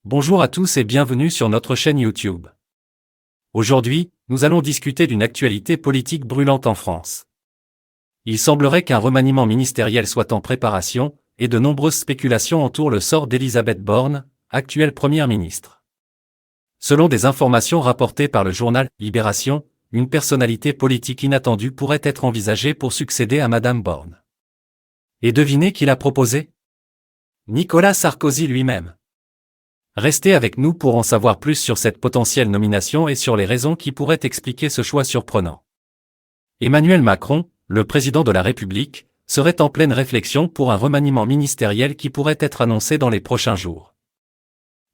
Bonjour à tous et bienvenue sur notre chaîne YouTube. Aujourd'hui, nous allons discuter d'une actualité politique brûlante en France. Il semblerait qu'un remaniement ministériel soit en préparation, et de nombreuses spéculations entourent le sort d'Elisabeth Borne, actuelle première ministre. Selon des informations rapportées par le journal Libération, une personnalité politique inattendue pourrait être envisagée pour succéder à Madame Borne. Et devinez qui l'a proposé ? Nicolas Sarkozy lui-même. Restez avec nous pour en savoir plus sur cette potentielle nomination et sur les raisons qui pourraient expliquer ce choix surprenant. Emmanuel Macron, le président de la République, serait en pleine réflexion pour un remaniement ministériel qui pourrait être annoncé dans les prochains jours.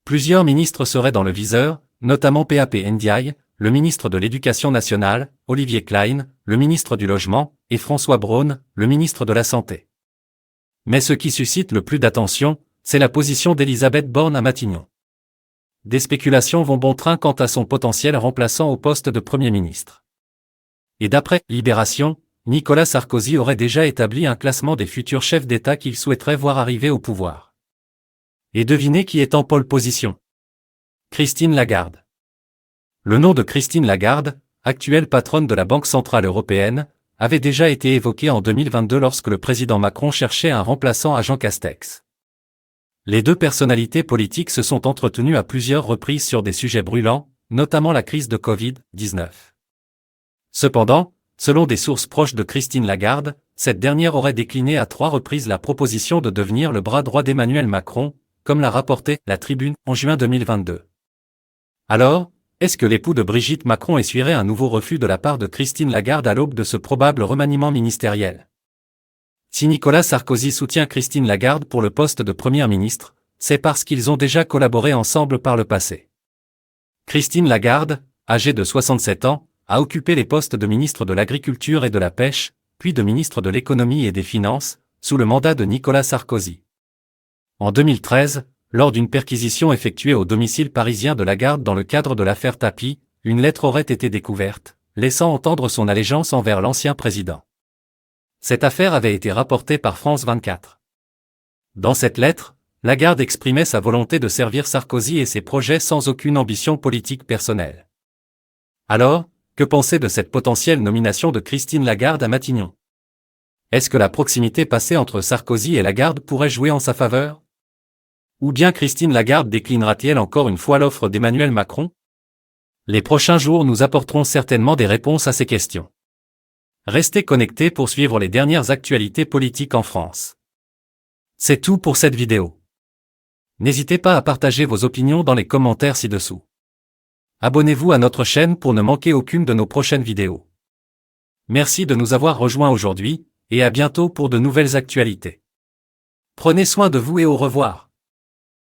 Plusieurs ministres seraient dans le viseur, notamment PAP Ndiaye, le ministre de l'Éducation nationale, Olivier Klein, le ministre du Logement, et François Braun, le ministre de la Santé. Mais ce qui suscite le plus d'attention, c'est la position d'Elisabeth Borne à Matignon. Des spéculations vont bon train quant à son potentiel remplaçant au poste de Premier ministre. Et d'après Libération, Nicolas Sarkozy aurait déjà établi un classement des futurs chefs d'État qu'il souhaiterait voir arriver au pouvoir. Et devinez qui est en pole position ? Christine Lagarde. Le nom de Christine Lagarde, actuelle patronne de la Banque centrale européenne, avait déjà été évoqué en 2022 lorsque le président Macron cherchait un remplaçant à Jean Castex. Les deux personnalités politiques se sont entretenues à plusieurs reprises sur des sujets brûlants, notamment la crise de Covid-19. Cependant, selon des sources proches de Christine Lagarde, cette dernière aurait décliné à 3 reprises la proposition de devenir le bras droit d'Emmanuel Macron, comme l'a rapporté La Tribune en juin 2022. Alors, est-ce que l'époux de Brigitte Macron essuierait un nouveau refus de la part de Christine Lagarde à l'aube de ce probable remaniement ministériel ? Si Nicolas Sarkozy soutient Christine Lagarde pour le poste de première ministre, c'est parce qu'ils ont déjà collaboré ensemble par le passé. Christine Lagarde, âgée de 67 ans, a occupé les postes de ministre de l'Agriculture et de la Pêche, puis de ministre de l'Économie et des Finances, sous le mandat de Nicolas Sarkozy. En 2013, lors d'une perquisition effectuée au domicile parisien de Lagarde dans le cadre de l'affaire Tapie, une lettre aurait été découverte, laissant entendre son allégeance envers l'ancien président. Cette affaire avait été rapportée par France 24. Dans cette lettre, Lagarde exprimait sa volonté de servir Sarkozy et ses projets sans aucune ambition politique personnelle. Alors, que penser de cette potentielle nomination de Christine Lagarde à Matignon ? Est-ce que la proximité passée entre Sarkozy et Lagarde pourrait jouer en sa faveur ? Ou bien Christine Lagarde déclinera-t-elle encore une fois l'offre d'Emmanuel Macron ? Les prochains jours nous apporteront certainement des réponses à ces questions. Restez connectés pour suivre les dernières actualités politiques en France. C'est tout pour cette vidéo. N'hésitez pas à partager vos opinions dans les commentaires ci-dessous. Abonnez-vous à notre chaîne pour ne manquer aucune de nos prochaines vidéos. Merci de nous avoir rejoints aujourd'hui, et à bientôt pour de nouvelles actualités. Prenez soin de vous et au revoir.